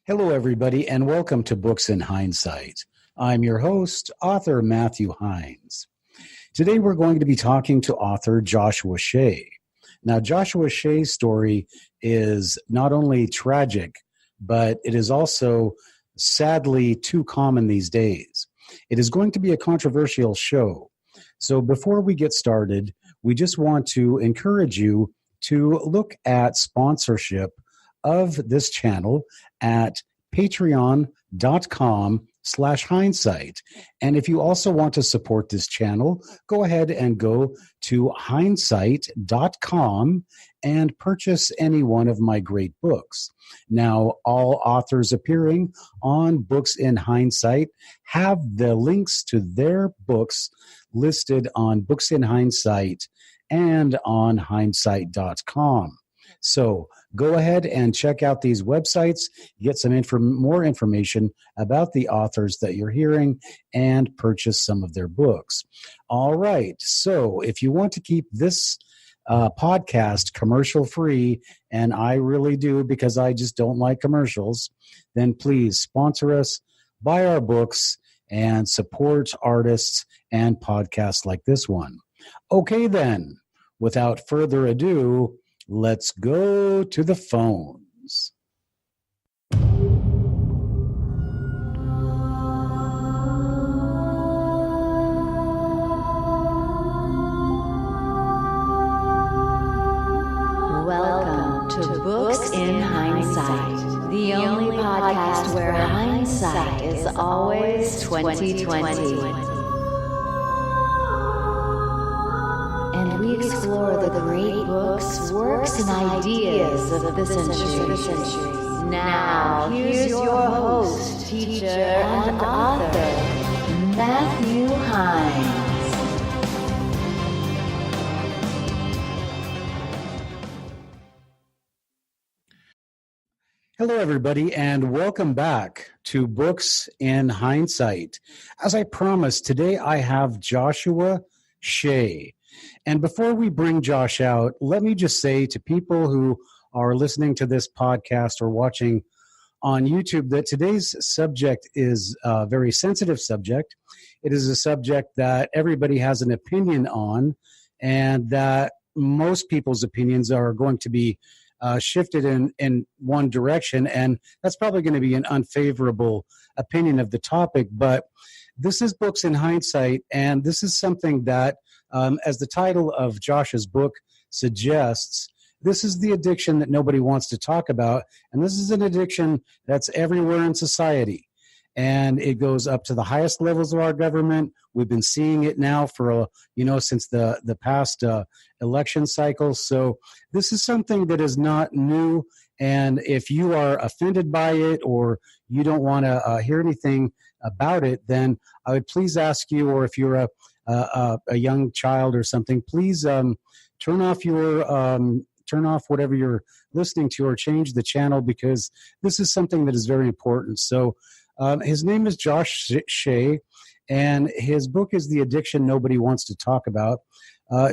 Hello, everybody, and welcome to Books in Hindsight. I'm your host, author Matthew Hines. Today, we're going to be talking to author Joshua Shea. Now, Joshua Shea's story is not only tragic, but it is also sadly too common these days. It is going to be a controversial show. So before we get started, we just want to encourage you to look at sponsorship of this channel at patreon.com/hindsight. And if you also want to support this channel, go ahead and go to hindsight.com and purchase any one of my great books. Now, all authors appearing on Books in Hindsight have the links to their books listed on Books in Hindsight and on hindsight.com. So go ahead and check out these websites, get some more information about the authors that you're hearing, and purchase some of their books. All right. So if you want to keep this podcast commercial free, and I really do because I just don't like commercials, then please sponsor us, buy our books, and support artists and podcasts like this one. Okay, then, without further ado, let's go to the phones. Welcome to Books in Hindsight, the only podcast where hindsight is always 2020. And we explore the great books, works, and ideas of the century. Now, here's your host, teacher, and author, Matthew Hines. Hello, everybody, and welcome back to Books in Hindsight. As I promised, today I have Joshua Shea. And before we bring Josh out, let me just say to people who are listening to this podcast or watching on YouTube that today's subject is a very sensitive subject. It is a subject that everybody has an opinion on, and that most people's opinions are going to be shifted in one direction, and that's probably going to be an unfavorable opinion of the topic. But this is Books in Hindsight, and this is something that as the title of Josh's book suggests, this is the addiction that nobody wants to talk about, and this is an addiction that's everywhere in society, and it goes up to the highest levels of our government. We've been seeing it now for since the past election cycle. So this is something that is not new, and if you are offended by it or you don't want to hear anything about it, then I would please ask you, or if you're a young child or something, please turn off whatever you're listening to or change the channel, because this is something that is very important. So his name is Josh Shea, and his book is The Addiction Nobody Wants to Talk About.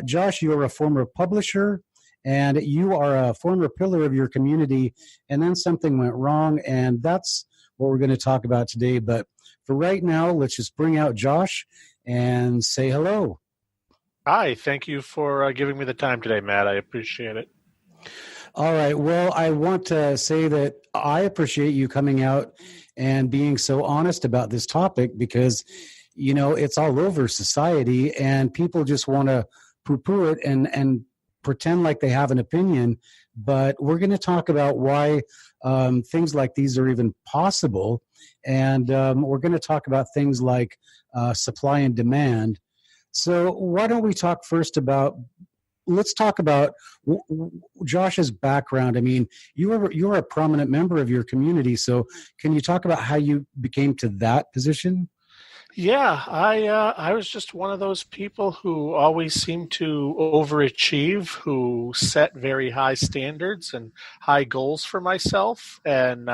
Josh, you're a former publisher, and you are a former pillar of your community, and then something went wrong, and that's what we're going to talk about today. But for right now, let's just bring out Josh and say hello. Hi, thank you for giving me the time today, Matt. I appreciate it. All right. Well, I want to say that I appreciate you coming out and being so honest about this topic, because, it's all over society and people just want to poo-poo it and pretend like they have an opinion. But we're going to talk about why things like these are even possible. And we're going to talk about things like supply and demand. So why don't we talk first about, let's talk about Josh's background. I mean, you're a prominent member of your community. So can you talk about how you became to that position? Yeah, I was just one of those people who always seemed to overachieve, who set very high standards and high goals for myself. And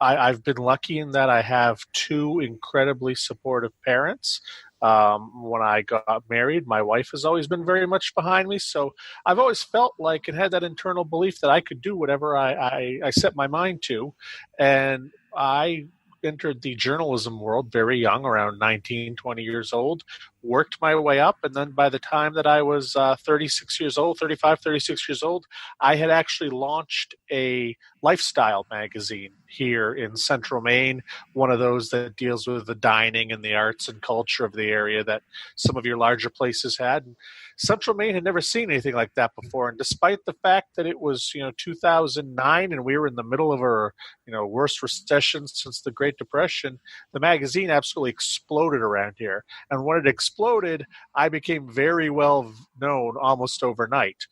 I've been lucky in that I have two incredibly supportive parents. When I got married, my wife has always been very much behind me. So I've always felt like and had that internal belief that I could do whatever I set my mind to. And I entered the journalism world very young, around 19, 20 years old, worked my way up. And then by the time that I was 36 years old, 35, 36 years old, I had actually launched a lifestyle magazine here in central Maine, one of those that deals with the dining and the arts and culture of the area that some of your larger places had. And central Maine had never seen anything like that before. And despite the fact that it was, 2009 and we were in the middle of our, worst recession since the Great Depression, the magazine absolutely exploded around here. And when it exploded, I became very well known almost overnight.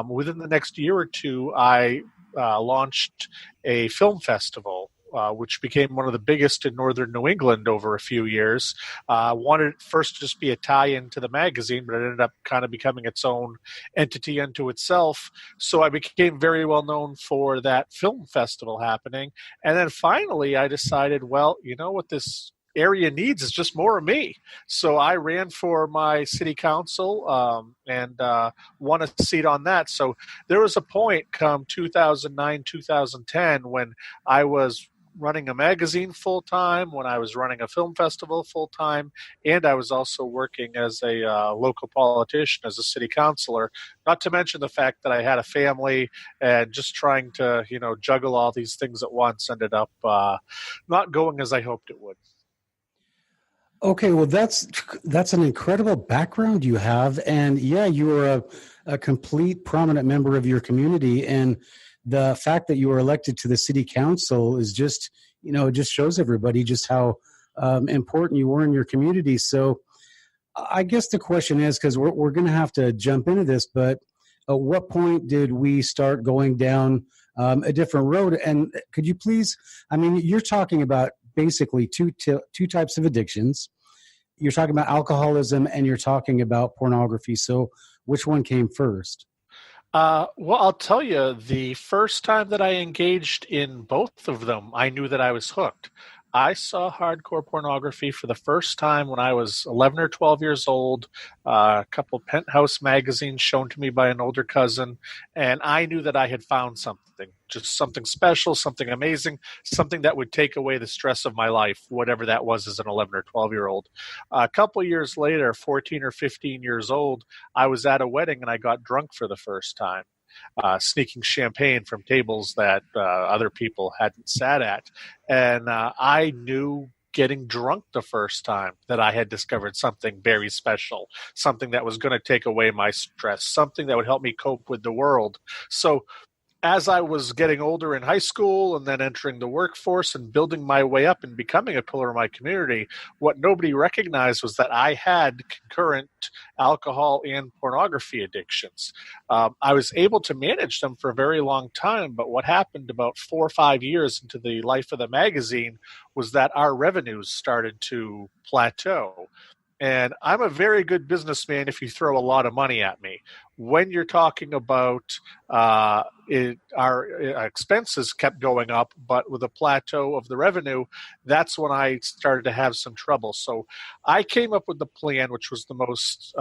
Within the next year or two, I launched a film festival, which became one of the biggest in northern New England over a few years. Wanted it first to just be a tie-in to the magazine, but it ended up kind of becoming its own entity unto itself. So I became very well known for that film festival happening. And then finally I decided, well, you know what this area needs is just more of me. So I ran for my city council and won a seat on that. So there was a point come 2009, 2010 when I was running a magazine full-time, when I was running a film festival full-time, and I was also working as a local politician, as a city councilor, not to mention the fact that I had a family and just trying to, juggle all these things at once ended up not going as I hoped it would. Okay, well, that's an incredible background you have, and yeah, you are a complete prominent member of your community, and the fact that you were elected to the city council is just, it just shows everybody just how important you were in your community. So, I guess the question is, because we're going to have to jump into this, but at what point did we start going down a different road? And could you please? I mean, you're talking about basically two types of addictions. You're talking about alcoholism and you're talking about pornography. So which one came first? Well, I'll tell you, the first time that I engaged in both of them, I knew that I was hooked. I saw hardcore pornography for the first time when I was 11 or 12 years old, a couple Penthouse magazines shown to me by an older cousin, and I knew that I had found something, just something special, something amazing, something that would take away the stress of my life, whatever that was as an 11 or 12-year-old. A couple years later, 14 or 15 years old, I was at a wedding and I got drunk for the first time. Sneaking champagne from tables that other people hadn't sat at. And I knew getting drunk the first time that I had discovered something very special, something that was going to take away my stress, something that would help me cope with the world. So as I was getting older in high school and then entering the workforce and building my way up and becoming a pillar of my community, what nobody recognized was that I had concurrent alcohol and pornography addictions. I was able to manage them for a very long time, but what happened about 4 or 5 years into the life of the magazine was that our revenues started to plateau. And I'm a very good businessman if you throw a lot of money at me. When you're talking about our expenses kept going up, but with a plateau of the revenue, that's when I started to have some trouble. So I came up with the plan, which was the most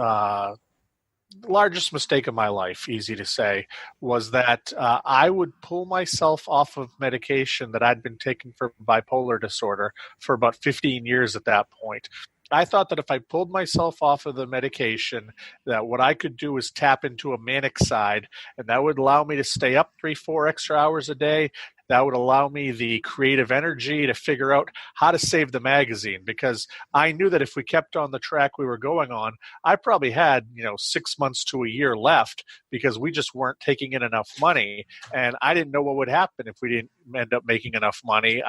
largest mistake of my life, easy to say, was that I would pull myself off of medication that I'd been taking for bipolar disorder for about 15 years at that point. I thought that if I pulled myself off of the medication, that what I could do is tap into a manic side, and that would allow me to stay up 3-4 extra hours a day. That would allow me the creative energy to figure out how to save the magazine, because I knew that if we kept on the track we were going on, I probably had 6 months to a year left because we just weren't taking in enough money, and I didn't know what would happen if we didn't end up making enough money.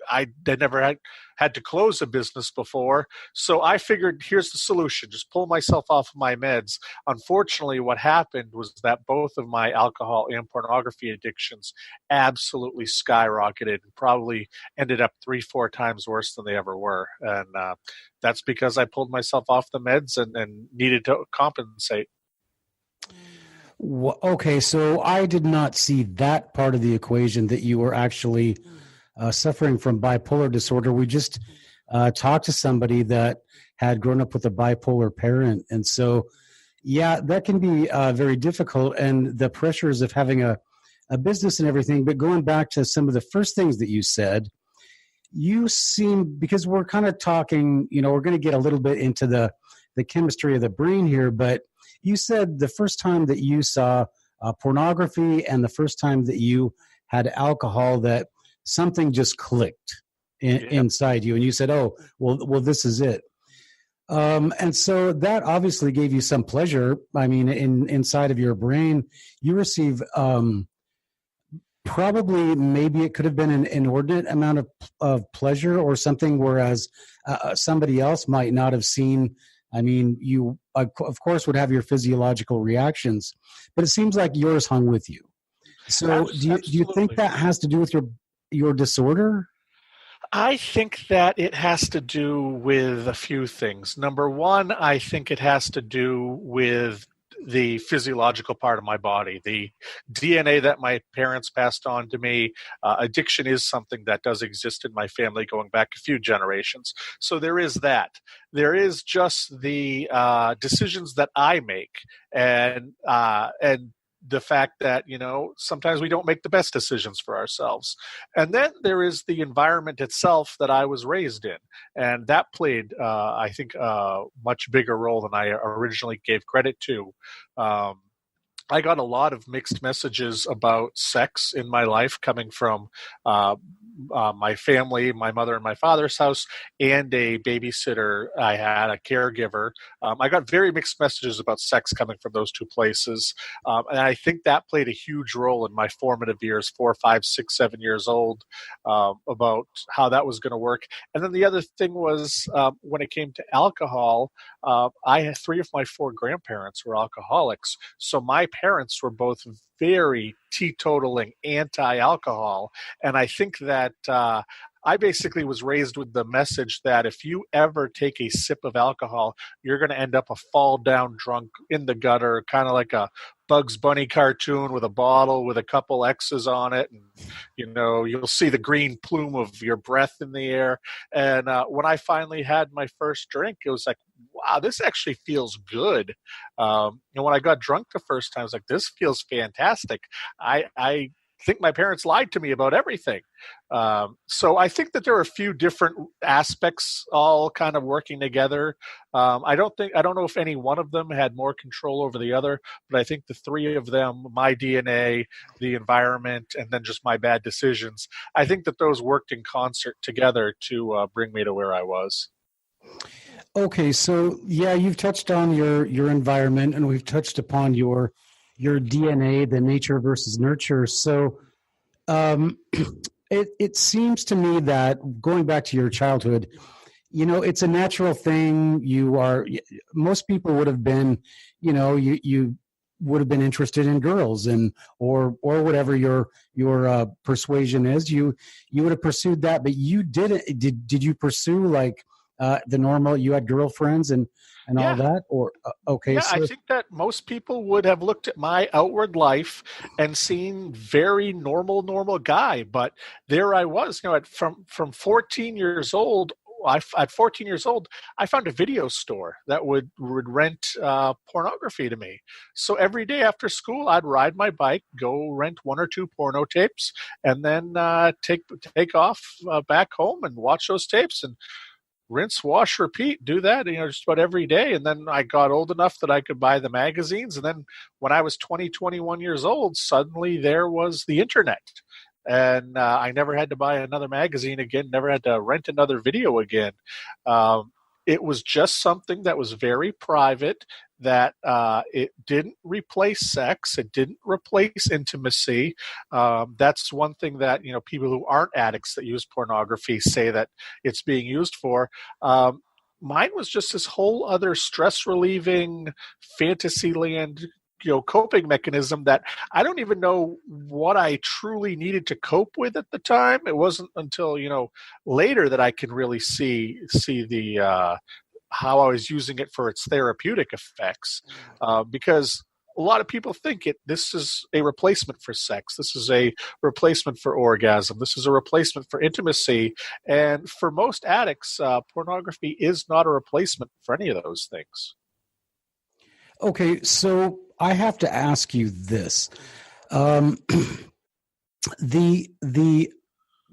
I never had to close a business before. So I figured, here's the solution, just pull myself off of my meds. Unfortunately, what happened was that both of my alcohol and pornography addictions absolutely skyrocketed and probably ended up 3-4 times worse than they ever were. And that's because I pulled myself off the meds and needed to compensate. Okay, so I did not see that part of the equation, that you were actually suffering from bipolar disorder. We just talked to somebody that had grown up with a bipolar parent. And so, yeah, that can be very difficult, and the pressures of having a business and everything. But going back to some of the first things that you said, you seem, because we're kind of talking, we're going to get a little bit into the chemistry of the brain here, but you said the first time that you saw pornography and the first time that you had alcohol, that something just clicked inside you, and you said, "Oh, well, this is it." And so that obviously gave you some pleasure. I mean, inside of your brain, you receive probably, maybe it could have been an inordinate amount of pleasure or something, whereas somebody else might not have seen. I mean, you, of course, would have your physiological reactions, but it seems like yours hung with you. So do you think that has to do with your disorder? I think that it has to do with a few things. Number one, I think it has to do with the physiological part of my body, the DNA that my parents passed on to me. Addiction is something that does exist in my family going back a few generations. So there is that. There is just the decisions that I make, and the fact that, sometimes we don't make the best decisions for ourselves. And then there is the environment itself that I was raised in. And that played, I think, a much bigger role than I originally gave credit to. I got a lot of mixed messages about sex in my life coming from my family, my mother and my father's house, and a babysitter. I had a caregiver. I got very mixed messages about sex coming from those two places. And I think that played a huge role in my formative years, 4, 5, 6, 7 years old, about how that was going to work. And then the other thing was, when it came to alcohol, I had 3 of my 4 grandparents were alcoholics. So my parents were both very teetotaling, anti-alcohol. And I think that I basically was raised with the message that if you ever take a sip of alcohol, you're going to end up a fall down drunk in the gutter, kind of like a Bugs Bunny cartoon with a bottle with a couple X's on it. And, you'll see the green plume of your breath in the air. And when I finally had my first drink, it was like, wow, this actually feels good. And when I got drunk the first time, I was like, this feels fantastic. I think my parents lied to me about everything. So I think that there are a few different aspects all kind of working together. I don't know if any one of them had more control over the other, but I think the 3 of them, my DNA, the environment, and then just my bad decisions, I think that those worked in concert together to bring me to where I was. Okay, so yeah, you've touched on your environment, and we've touched upon your DNA, the nature versus nurture. So it seems to me that, going back to your childhood, it's a natural thing. Most people would have been, you would have been interested in girls, and or whatever your persuasion is. You would have pursued that, but you didn't. Did you pursue like the normal? You had girlfriends and all that, or okay? Yeah, so, I think that most people would have looked at my outward life and seen very normal guy, but there I was. From 14 years old. At 14 years old, I found a video store that would rent pornography to me. So every day after school, I'd ride my bike, go rent 1 or 2 porno tapes, and then take off back home and watch those tapes and rinse, wash, repeat, do that, just about every day. And then I got old enough that I could buy the magazines. And then when I was 20, 21 years old, suddenly there was the internet. And I never had to buy another magazine again, never had to rent another video again. It was just something that was very private, that it didn't replace sex. It didn't replace intimacy. That's one thing that, people who aren't addicts that use pornography say that it's being used for. Mine was just this whole other stress-relieving fantasy land, coping mechanism that I don't even know what I truly needed to cope with at the time. It wasn't until, later that I can really see the how I was using it for its therapeutic effects. Because a lot of people think this is a replacement for sex. This is a replacement for orgasm. This is a replacement for intimacy. And for most addicts, pornography is not a replacement for any of those things. Okay, so I have to ask you this. The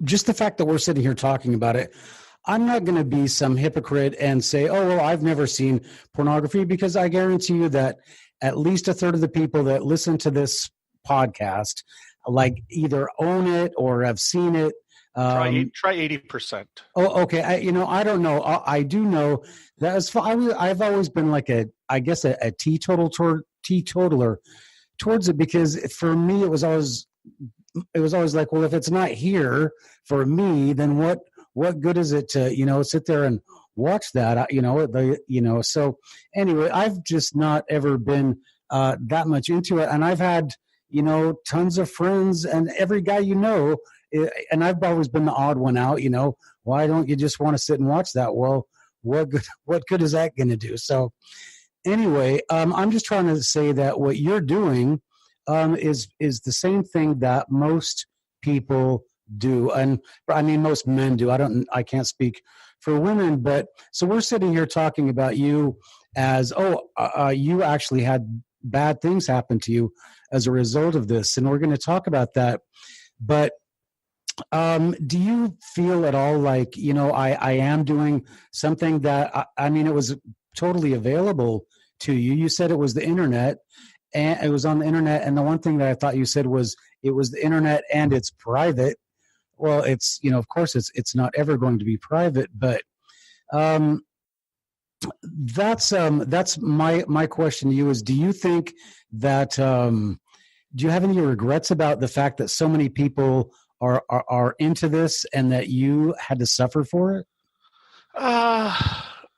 just the fact that we're sitting here talking about it, I'm not going to be some hypocrite and say, oh, well, I've never seen pornography, because I guarantee you that at least a third of the people that listen to this podcast like either own it or have seen it. Try 80%. Oh, okay. I don't know. I do know that I've always been like a teetotaler towards it, because for me it was always like, well, if it's not here for me, then what good is it to sit there and watch that? So anyway, I've just not ever been that much into it, and I've had tons of friends, and every guy and I've always been the odd one out. Why don't you just want to sit and watch that? Well, what good is that going to do? So anyway, I'm just trying to say that what you're doing is the same thing that most people do, and I mean most men do. I can't speak for women, but so we're sitting here talking about you as you actually had bad things happen to you as a result of this, and we're going to talk about that. But do you feel at all like I am doing something that I mean it was totally available to you? You said it was the internet, and it was on the internet, and the one thing that I thought you said was it was the internet and it's private. Well, it's of course it's not ever going to be private, but that's my question to you is, do you think that do you have any regrets about the fact that so many people are into this and that you had to suffer for it?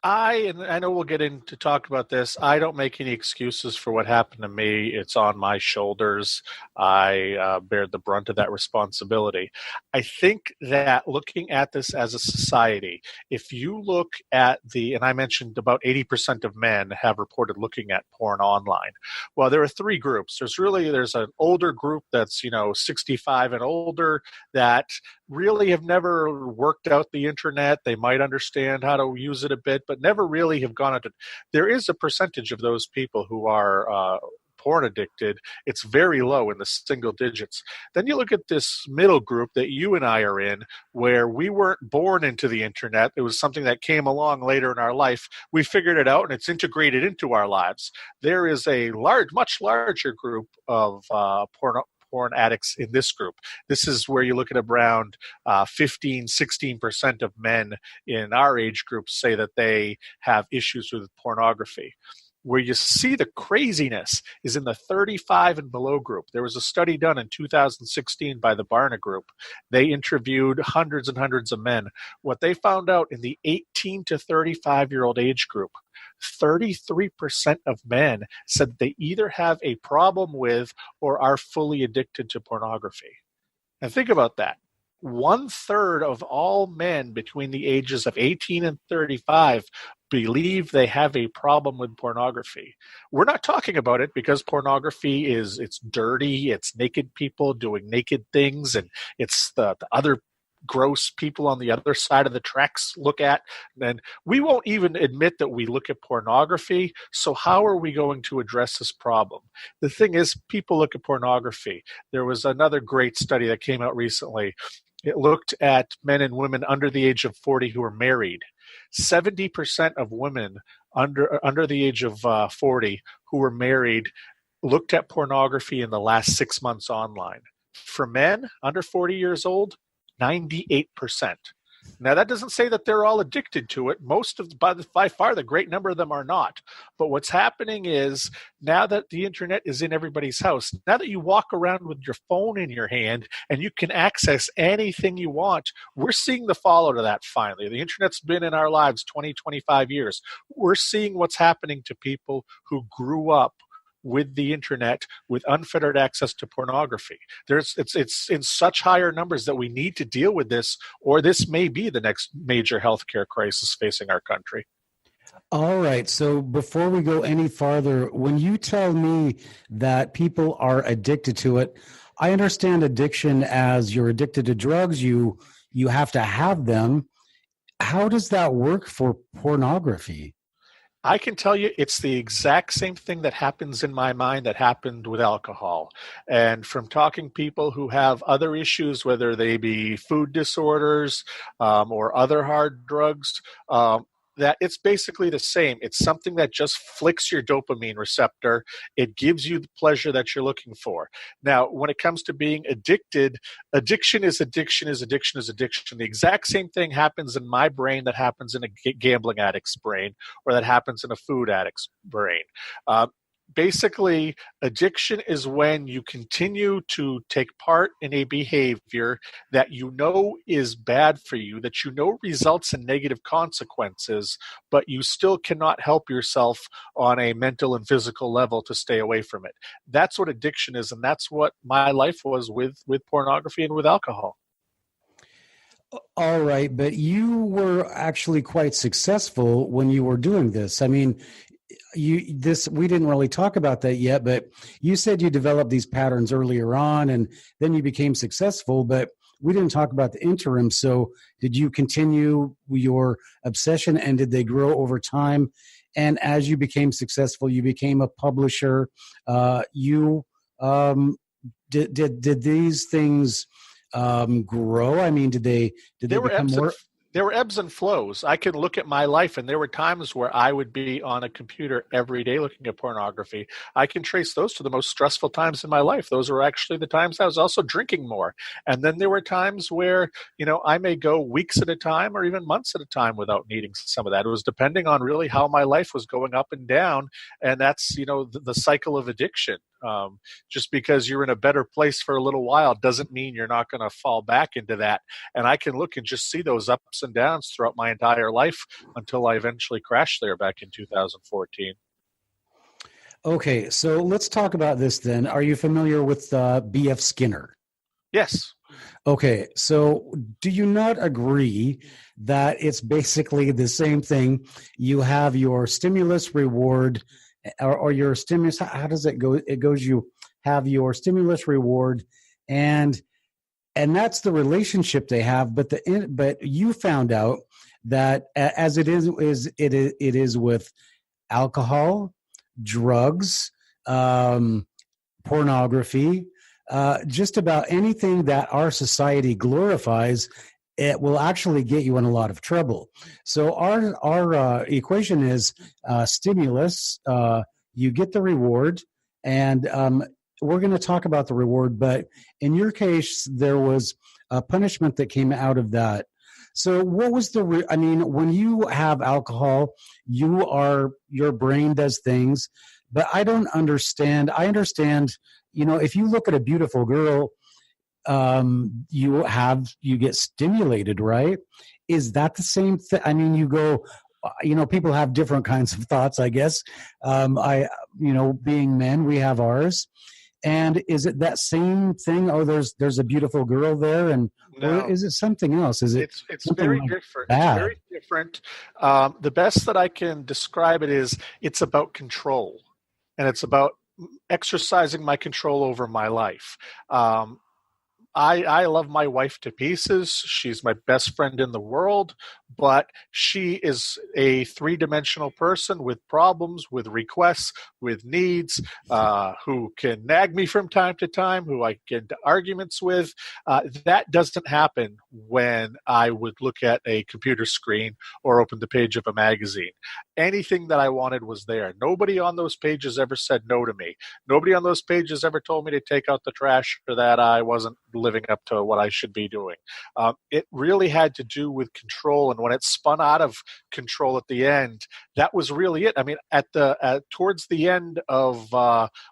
I know we'll get into talk about this. I don't make any excuses for what happened to me. It's on my shoulders. I bear the brunt of that responsibility. I think that looking at this as a society, if you look at and I mentioned about 80% of men have reported looking at porn online. Well, there are three groups. There's an older group that's 65 and older that really have never worked out the internet. They might understand how to use it a bit, but never really have gone into. There is a percentage of those people who are porn addicted. It's very low in the single digits. Then you look at this middle group that you and I are in, where we weren't born into the internet. It was something that came along later in our life. We figured it out, and it's integrated into our lives. There is a much larger group of porn addicts in this group. This is where you look at around 15-16% of men in our age group say that they have issues with pornography. Where you see the craziness is in the 35 and below group. There was a study done in 2016 by the Barna Group. They interviewed hundreds and hundreds of men. What they found out in the 18 to 35-year-old age group, 33% of men said they either have a problem with or are fully addicted to pornography. And think about that. 1/3 of all men between the ages of 18 and 35 believe they have a problem with pornography. We're not talking about it because pornography it's dirty, it's naked people doing naked things, and it's the other gross people on the other side of the tracks look at. And we won't even admit that we look at pornography. So how are we going to address this problem? The thing is, people look at pornography. There was another great study that came out recently. It looked at men and women under the age of 40 who were married. 70% of women under the age of 40 who were married looked at pornography in the last 6 months online. For men under 40 years old, 98%. Now, that doesn't say that they're all addicted to it. By far, the great number of them are not. But what's happening is, now that the internet is in everybody's house, now that you walk around with your phone in your hand and you can access anything you want, we're seeing the fallout of that finally. The internet's been in our lives 20, 25 years. We're seeing what's happening to people who grew up with the internet, with unfettered access to pornography. It's in such higher numbers that we need to deal with this, or this may be the next major healthcare crisis facing our country. All right. So before we go any farther, when you tell me that people are addicted to it, I understand addiction as you're addicted to drugs. You have to have them. How does that work for pornography? I can tell you it's the exact same thing that happens in my mind that happened with alcohol. And from talking people who have other issues, whether they be food disorders or other hard drugs, that it's basically the same. It's something that just flicks your dopamine receptor. It gives you the pleasure that you're looking for. Now, when it comes to being addicted, addiction is addiction is addiction is addiction. The exact same thing happens in my brain that happens in a gambling addict's brain or that happens in a food addict's brain. Uh, Basically, addiction is when you continue to take part in a behavior that you know is bad for you, that you know results in negative consequences, but you still cannot help yourself on a mental and physical level to stay away from it. That's what addiction is, and that's what my life was with pornography and with alcohol. All right, but you were actually quite successful when you were doing this. I mean, we didn't really talk about that yet, but you said you developed these patterns earlier on and then you became successful, but we didn't talk about the interim. So did you continue your obsession and did they grow over time? And as you became successful, you became a publisher. You did these things grow? I mean, did they become more? There were ebbs and flows. I could look at my life, and there were times where I would be on a computer every day looking at pornography. I can trace those to the most stressful times in my life. Those were actually the times I was also drinking more. And then there were times where, I may go weeks at a time or even months at a time without needing some of that. It was depending on really how my life was going up and down. And that's, the cycle of addiction. Just because you're in a better place for a little while doesn't mean you're not going to fall back into that. And I can look and just see those ups and downs throughout my entire life until I eventually crashed there back in 2014. Okay, so let's talk about this then. Are you familiar with B.F. Skinner? Yes. Okay, so do you not agree that it's basically the same thing? You have your stimulus reward or your stimulus, how does it go? It goes, you have your stimulus reward and that's the relationship they have. But you found out that as it is with alcohol, drugs, pornography, just about anything that our society glorifies, it will actually get you in a lot of trouble. So our equation is stimulus. You get the reward, and we're going to talk about the reward. But in your case, there was a punishment that came out of that. So what was when you have alcohol, your brain does things, but I don't understand. I understand, if you look at a beautiful girl, you get stimulated, right? Is that the same thing? I mean, you go, people have different kinds of thoughts, I guess. Being men, we have ours. And is it that same thing? Oh, there's a beautiful girl there, and no. Or is it something else? Is it? It's very different. It's very different. The best that I can describe it is it's about control, and it's about exercising my control over my life. I love my wife to pieces. She's my best friend in the world, but she is a three-dimensional person with problems, with requests, with needs, who can nag me from time to time, who I get into arguments with. That doesn't happen when I would look at a computer screen or open the page of a magazine. Anything that I wanted was there. Nobody on those pages ever said no to me. Nobody on those pages ever told me to take out the trash or that I wasn't living up to what I should be doing. It really had to do with control, and when it spun out of control at the end, that was really it. I mean, towards the end of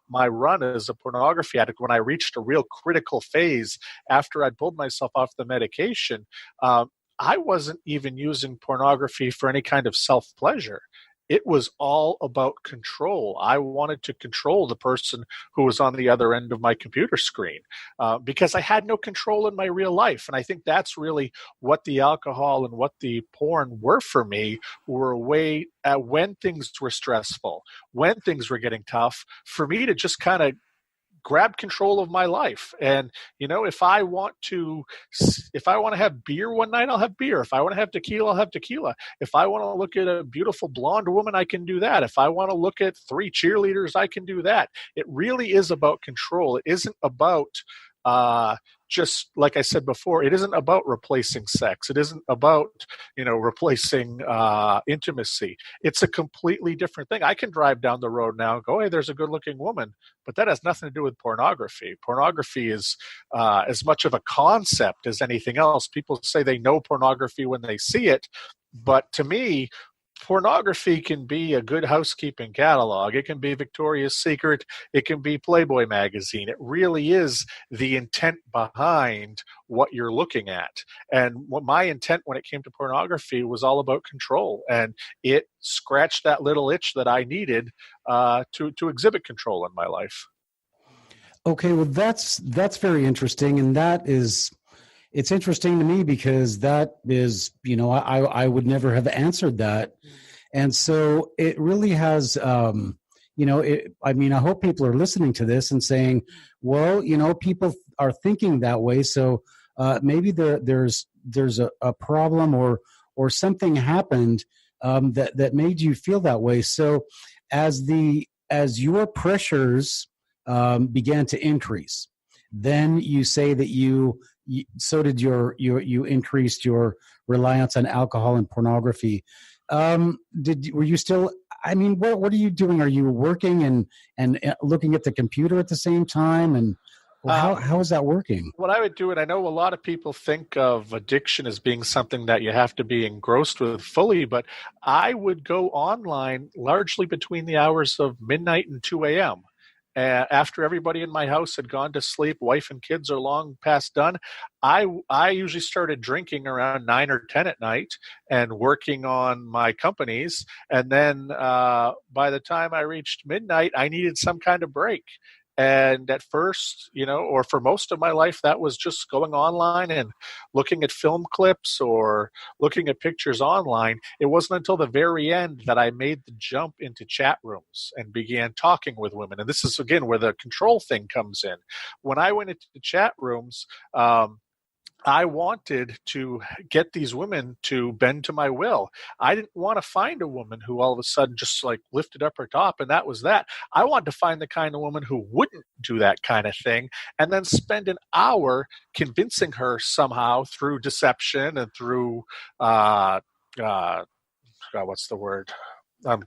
my run as a pornography addict, when I reached a real critical phase after I'd pulled myself off the medication, I wasn't even using pornography for any kind of self-pleasure. it was all about control. I wanted to control the person who was on the other end of my computer screen because I had no control in my real life. And I think that's really what the alcohol and what the porn were for me, were a way when things were stressful, when things were getting tough, for me to just kind of grab control of my life. And if I want to have beer one night, I'll have beer. If I want to have tequila, I'll have tequila. If I want to look at a beautiful blonde woman, I can do that. If I want to look at 3 cheerleaders, I can do that. It really is about control. It isn't about just like I said before, it isn't about replacing sex. It isn't about, replacing intimacy. It's a completely different thing. I can drive down the road now and go, hey, there's a good looking woman, but that has nothing to do with pornography. Pornography is as much of a concept as anything else. People say they know pornography when they see it, but to me, pornography can be a Good Housekeeping catalog. It can be Victoria's Secret. It can be Playboy magazine. It really is the intent behind what you're looking at. And what my intent when it came to pornography was all about control. And it scratched that little itch that I needed to exhibit control in my life. Okay, well, that's very interesting. And it's interesting to me because that is, I would never have answered that. And so it really has, I hope people are listening to this and saying, well, people are thinking that way. So maybe there's a problem or something happened that made you feel that way. So as your pressures began to increase, then you say that you increased your reliance on alcohol and pornography. Were you still, what are you doing? Are you working and looking at the computer at the same time? And how is that working? What I would do, and I know a lot of people think of addiction as being something that you have to be engrossed with fully, but I would go online largely between the hours of midnight and 2 a.m. After everybody in my house had gone to sleep, wife and kids are long past done, I usually started drinking around 9 or 10 at night and working on my companies. And then by the time I reached midnight, I needed some kind of break. And at first, or for most of my life, that was just going online and looking at film clips or looking at pictures online. It wasn't until the very end that I made the jump into chat rooms and began talking with women. And this is, again, where the control thing comes in. When I went into the chat rooms, I wanted to get these women to bend to my will. I didn't want to find a woman who all of a sudden just like lifted up her top and that was that. I wanted to find the kind of woman who wouldn't do that kind of thing and then spend an hour convincing her somehow through deception and through, what's the word? No,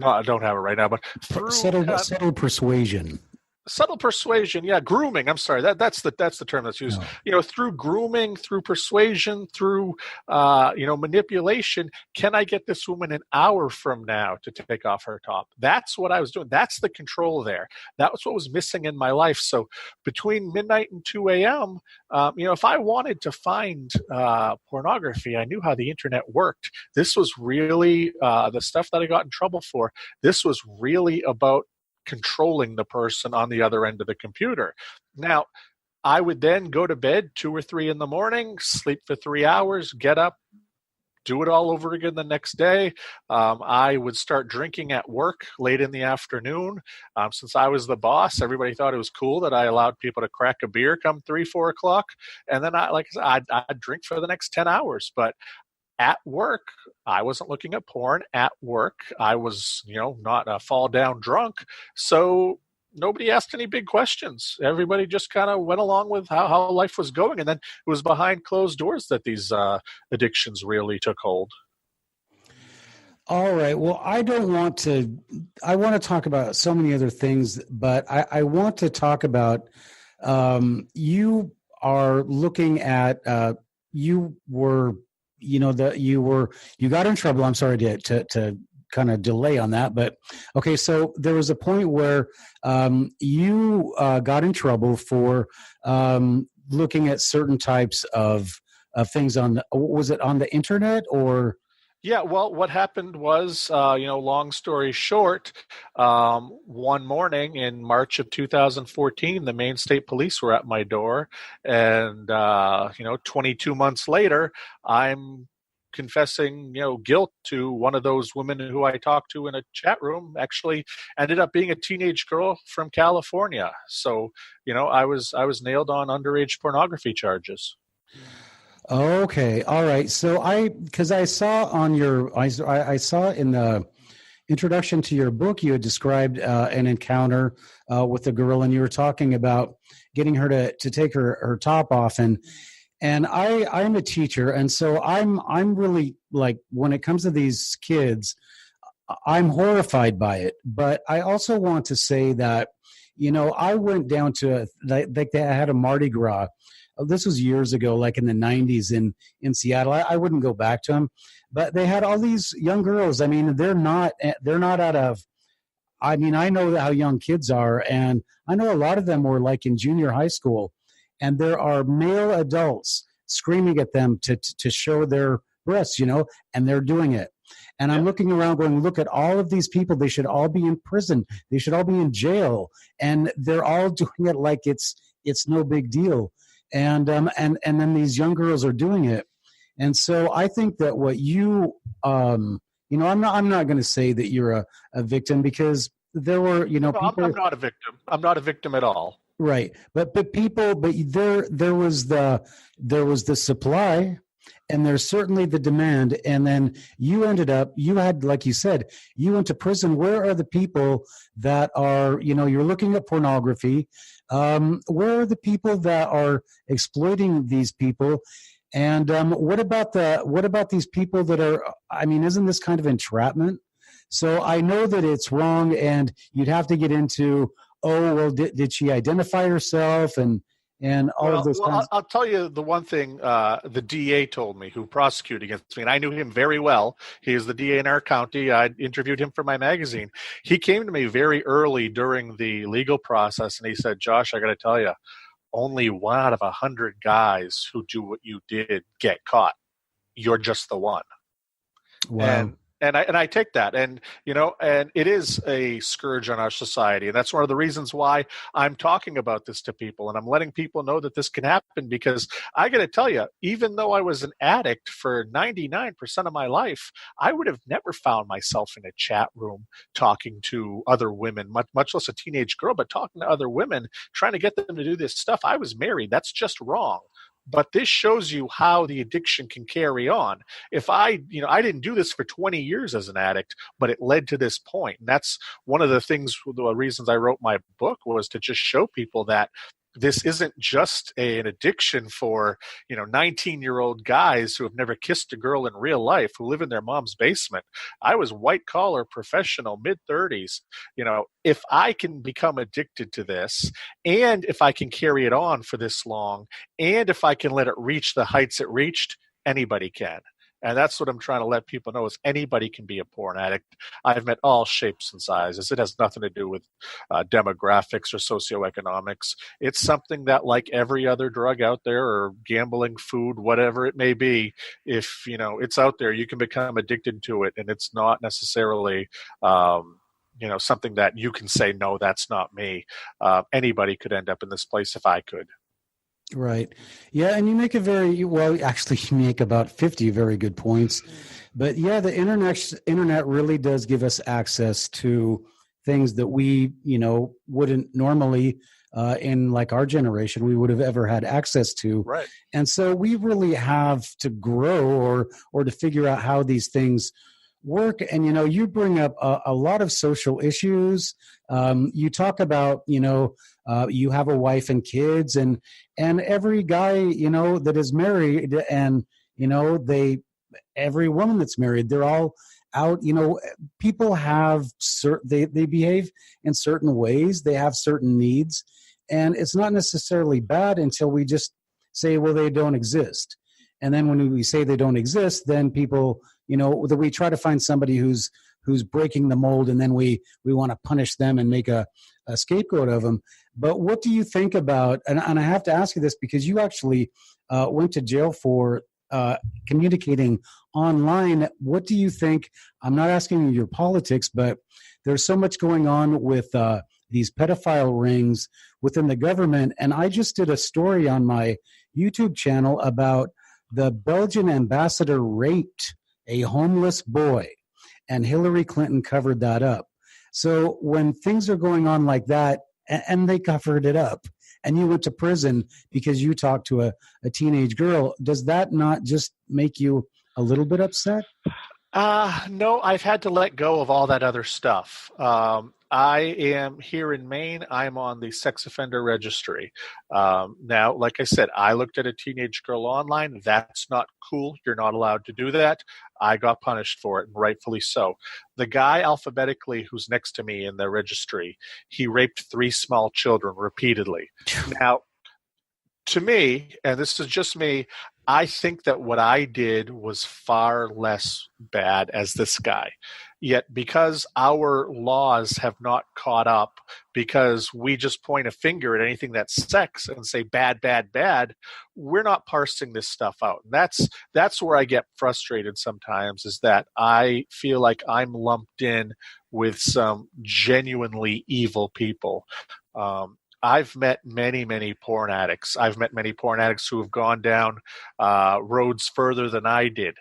I don't have it right now, but through subtle persuasion. Subtle persuasion, yeah, grooming. I'm sorry, that's the term that's used. No. Through grooming, through persuasion, through manipulation. Can I get this woman an hour from now to take off her top? That's what I was doing. That's the control there. That was what was missing in my life. So between midnight and 2 a.m., if I wanted to find pornography, I knew how the internet worked. This was really the stuff that I got in trouble for. This was really about controlling the person on the other end of the computer. Now, I would then go to bed 2 or 3 in the morning, sleep for 3 hours, get up, do it all over again the next day. I would start drinking at work late in the afternoon. Since I was the boss, everybody thought it was cool that I allowed people to crack a beer come 3, 4 o'clock. And then I'd drink for the next 10 hours. But at work, I wasn't looking at porn. At work, I was, not a fall down drunk. So nobody asked any big questions. Everybody just kind of went along with how life was going. And then it was behind closed doors that these addictions really took hold. All right. Well, I want to talk about so many other things, but I want to talk about, you are looking at, you got in trouble. I'm sorry to kind of delay on that, but okay. So there was a point where you got in trouble for looking at certain types of things was it on the internet or? Yeah, well, what happened was, long story short, one morning in March of 2014, the Maine State Police were at my door, and 22 months later, I'm confessing, guilt to one of those women who I talked to in a chat room. Actually, ended up being a teenage girl from California. So, I was nailed on underage pornography charges. Okay, all right. So because I saw on I saw in the introduction to your book, you had described an encounter with a girl, and you were talking about getting her to take her top off, and I'm a teacher, and so I'm really, like, when it comes to these kids, I'm horrified by it. But I also want to say that, I went down to, like, they had a Mardi Gras. This was years ago, like in the 90s in Seattle. I wouldn't go back to them, but they had all these young girls. I mean, they're not out of, I mean, I know how young kids are, and I know a lot of them were like in junior high school, and there are male adults screaming at them to show their breasts, and they're doing it. And I'm looking around going, look at all of these people. They should all be in prison. They should all be in jail. And they're all doing it like it's no big deal. And then these young girls are doing it. And so I think that what I'm not going to say that you're a victim, because there were, No, people. I'm not a victim. I'm not a victim at all. Right. But there was the supply, and there's certainly the demand. And then you had, like you said, you went to prison. Where are the people that are, you're looking at pornography? Where are the people that are exploiting these people? And what about these people that are, I mean, isn't this kind of entrapment? So I know that it's wrong, and you'd have to get into, oh, well, did she identify herself and all of those kinds. I'll tell you the one thing the DA told me, who prosecuted against me, and I knew him very well. He is the DA in our county. I interviewed him for my magazine. He came to me very early during the legal process, and he said, Josh, I got to tell you, only 1 out of 100 guys who do what you did get caught. You're just the one. Wow. And I take that, and it is a scourge on our society, and that's one of the reasons why I'm talking about this to people, and I'm letting people know that this can happen, because I got to tell you, even though I was an addict for 99% of my life, I would have never found myself in a chat room talking to other women, much less a teenage girl, but talking to other women, trying to get them to do this stuff. I was married. That's just wrong. But this shows you how the addiction can carry on. If I didn't do this for 20 years as an addict, but it led to this point. And that's one of the reasons I wrote my book, was to just show people that this isn't just an addiction for 19-year-old guys who have never kissed a girl in real life, who live in their mom's basement. I was white collar, professional, mid-30s. If I can become addicted to this, and if I can carry it on for this long, and if I can let it reach the heights it reached, anybody can. And that's what I'm trying to let people know, is anybody can be a porn addict. I've met all shapes and sizes. It has nothing to do with demographics or socioeconomics. It's something that, like every other drug out there, or gambling, food, whatever it may be, if it's out there, you can become addicted to it, and it's not necessarily something that you can say, no, that's not me. Anybody could end up in this place if I could. Right. Yeah, and you make actually you make about 50 very good points. But yeah, the internet really does give us access to things that we, wouldn't normally, in like our generation, we would have ever had access to. Right. And so we really have to grow or to figure out how these things work. And, you bring up a lot of social issues. You talk about, you have a wife and kids, and every guy, that is married, and, every woman that's married, they're all out, people have they behave in certain ways. They have certain needs, and it's not necessarily bad until we just say, well, they don't exist. And then when we say they don't exist, then people, that we try to find somebody who's breaking the mold, and then we want to punish them and make a scapegoat of them. But what do you think about, and I have to ask you this because you actually went to jail for communicating online. What do you think? I'm not asking you your politics, but there's so much going on with these pedophile rings within the government. And I just did a story on my YouTube channel about the Belgian ambassador raped a homeless boy, and Hillary Clinton covered that up. So when things are going on like that, and they covered it up, and you went to prison because you talked to a teenage girl, does that not just make you a little bit upset? No, I've had to let go of all that other stuff. I am here in Maine. I'm on the Sex Offender Registry. Now, like I said, I looked at a teenage girl online. That's not cool. You're not allowed to do that. I got punished for it, and rightfully so. The guy alphabetically who's next to me in the registry, he raped 3 small children repeatedly. Now, to me, and this is just me, I think that what I did was far less bad as this guy. Yet because our laws have not caught up, because we just point a finger at anything that's sex and say bad, bad, bad, we're not parsing this stuff out. That's where I get frustrated sometimes, is that I feel like I'm lumped in with some genuinely evil people. I've met many, many porn addicts. I've met many porn addicts who have gone down roads further than I did.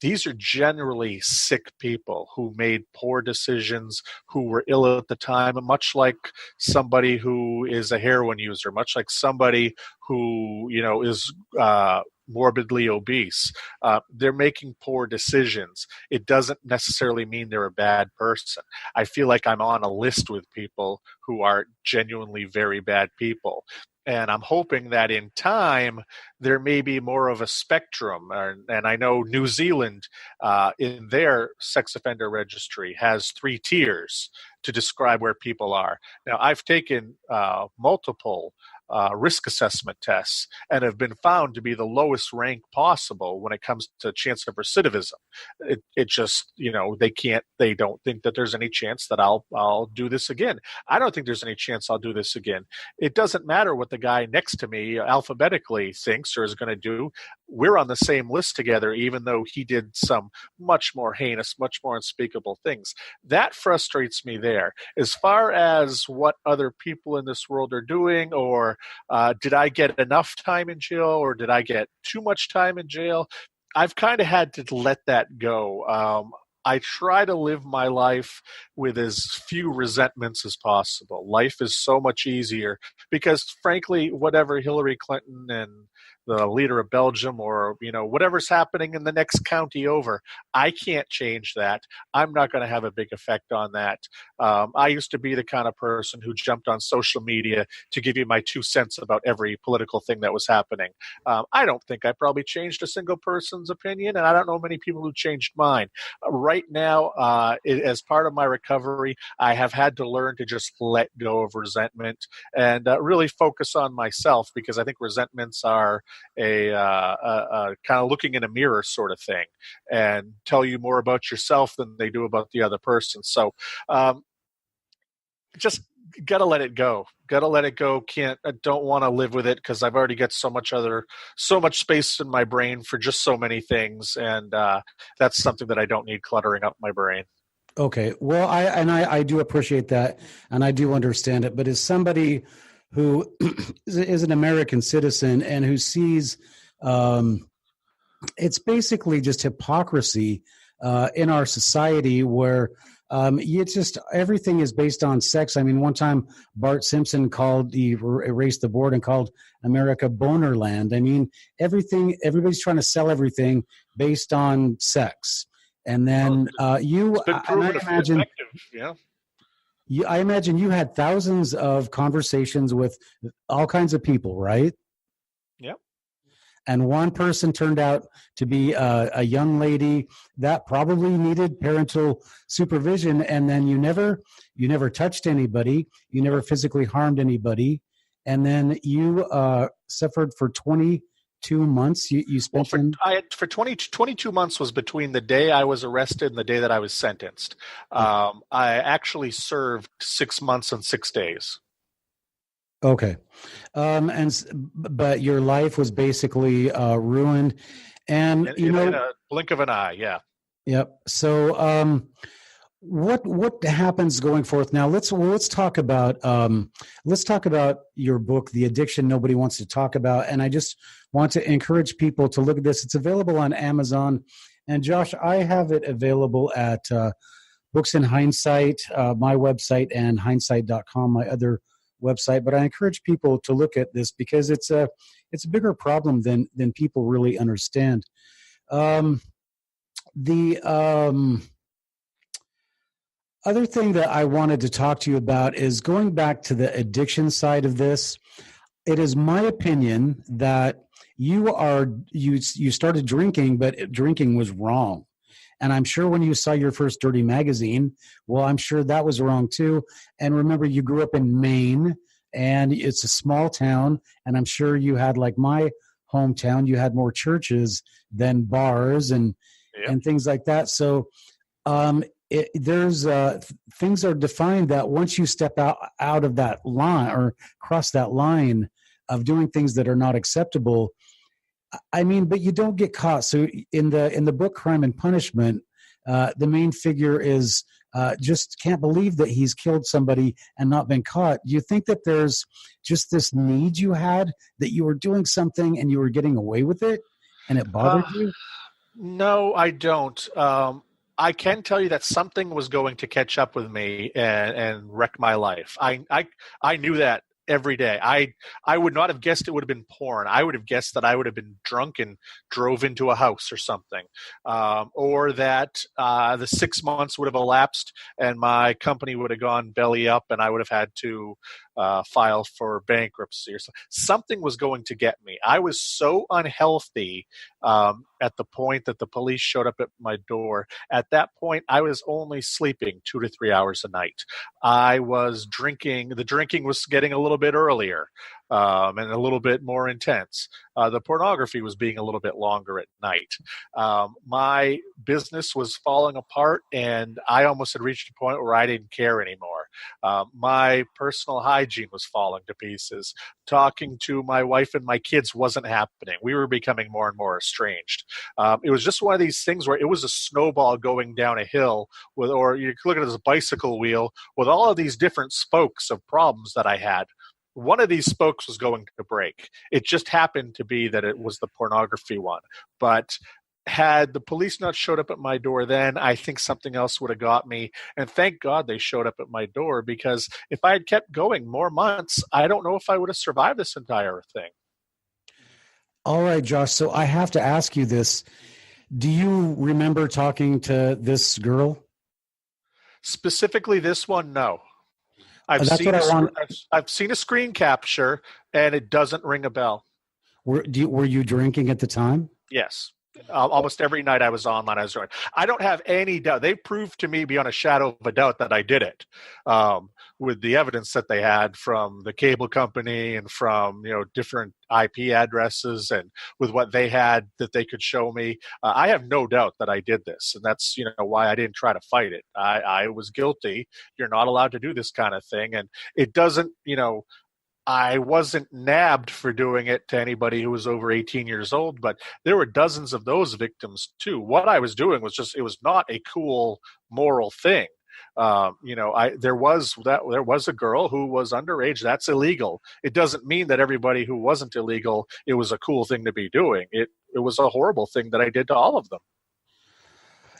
These are generally sick people who made poor decisions, who were ill at the time, much like somebody who is a heroin user, much like somebody who, is morbidly obese. They're making poor decisions. It doesn't necessarily mean they're a bad person. I feel like I'm on a list with people who are genuinely very bad people. And I'm hoping that in time, there may be more of a spectrum. And I know New Zealand, in their sex offender registry, has 3 tiers to describe where people are. Now, I've taken multiple risk assessment tests and have been found to be the lowest rank possible when it comes to chance of recidivism. It just, they don't think that there's any chance that I'll do this again. I don't think there's any chance I'll do this again. It doesn't matter what the guy next to me alphabetically thinks or is going to do. We're on the same list together, even though he did some much more heinous, much more unspeakable things. That frustrates me there. As far as what other people in this world are doing, or did I get enough time in jail, or did I get too much time in jail? I've kind of had to let that go. I try to live my life with as few resentments as possible. Life is so much easier because, frankly, whatever Hillary Clinton and the leader of Belgium or, whatever's happening in the next county over, I can't change that. I'm not going to have a big effect on that. I used to be the kind of person who jumped on social media to give you my 2 cents about every political thing that was happening. I don't think I probably changed a single person's opinion, and I don't know many people who changed mine. Right now, as part of my recovery, I have had to learn to just let go of resentment and really focus on myself, because I think resentments are a kind of looking in a mirror sort of thing and tell you more about yourself than they do about the other person. So just gotta let it go. Don't want to live with it because I've already got so much space in my brain for just so many things, and that's something that I don't need cluttering up my brain. Okay. Well, I do appreciate that, and I do understand it. But as somebody who is an American citizen and who sees it's basically just hypocrisy in our society where everything is based on sex. I mean, one time Bart Simpson erased the board and called America Bonerland. I mean, everybody's trying to sell everything based on sex. And then I imagine you had thousands of conversations with all kinds of people, right? Yep. And one person turned out to be a young lady that probably needed parental supervision, and then you never touched anybody, you never physically harmed anybody, and then you suffered for 22 months. You spent for 22 months was between the day I was arrested and the day that I was sentenced. I actually served 6 months and 6 days. Okay. But your life was basically ruined. And in a blink of an eye. Yeah. Yep. So, what happens going forth now? Let's talk about your book, The Addiction Nobody Wants to Talk About. And I just want to encourage people to look at this. It's available on Amazon. And Josh, I have it available at Books in Heinessight, my website, and heinessight.com, my other website. But I encourage people to look at this because it's a bigger problem than people really understand. The other thing that I wanted to talk to you about is going back to the addiction side of this. It is my opinion that you started drinking, but drinking was wrong. And I'm sure when you saw your first dirty magazine, well, I'm sure that was wrong too. And remember, you grew up in Maine, and it's a small town, and I'm sure you had, like my hometown, you had more churches than bars and things like that. So things are defined that once you step out of that line or cross that line of doing things that are not acceptable, I mean, but you don't get caught. So in the book Crime and Punishment, the main figure is just can't believe that he's killed somebody and not been caught. Do you think that there's just this need you had that you were doing something and you were getting away with it and it bothered you? No, I don't. I can tell you that something was going to catch up with me and wreck my life. I knew that every day. I would not have guessed it would have been porn. I would have guessed that I would have been drunk and drove into a house or something, or that the 6 months would have elapsed and my company would have gone belly up and I would have had to file for bankruptcy or something. Something was going to get me. I was so unhealthy at the point that the police showed up at my door. At that point, I was only sleeping 2 to 3 hours a night. I was drinking. The drinking was getting a little bit earlier and a little bit more intense. The pornography was being a little bit longer at night. My business was falling apart, and I almost had reached a point where I didn't care anymore. My personal hygiene was falling to pieces. Talking to my wife and my kids wasn't happening. We were becoming more and more estranged. It was just one of these things where it was a snowball going down a hill, or you could look at it as a bicycle wheel with all of these different spokes of problems that I had. One of these spokes was going to break. It just happened to be that it was the pornography one. But had the police not showed up at my door then, I think something else would have got me. And thank God they showed up at my door, because if I had kept going more months, I don't know if I would have survived this entire thing. All right, Josh. So I have to ask you this. Do you remember talking to this girl? Specifically this one, no. I've seen a screen capture, and it doesn't ring a bell. Were you drinking at the time? Yes. Almost every night I was online, I was doing. I don't have any doubt. They proved to me beyond a shadow of a doubt that I did it, with the evidence that they had from the cable company and from different IP addresses, and with what they had that they could show me. I have no doubt that I did this, and that's why I didn't try to fight it. I was guilty. You're not allowed to do this kind of thing, and it doesn't. I wasn't nabbed for doing it to anybody who was over 18 years old, but there were dozens of those victims too. What I was doing was it was not a cool moral thing. There was a girl who was underage. That's illegal. It doesn't mean that everybody who wasn't illegal, it was a cool thing to be doing. It was a horrible thing that I did to all of them.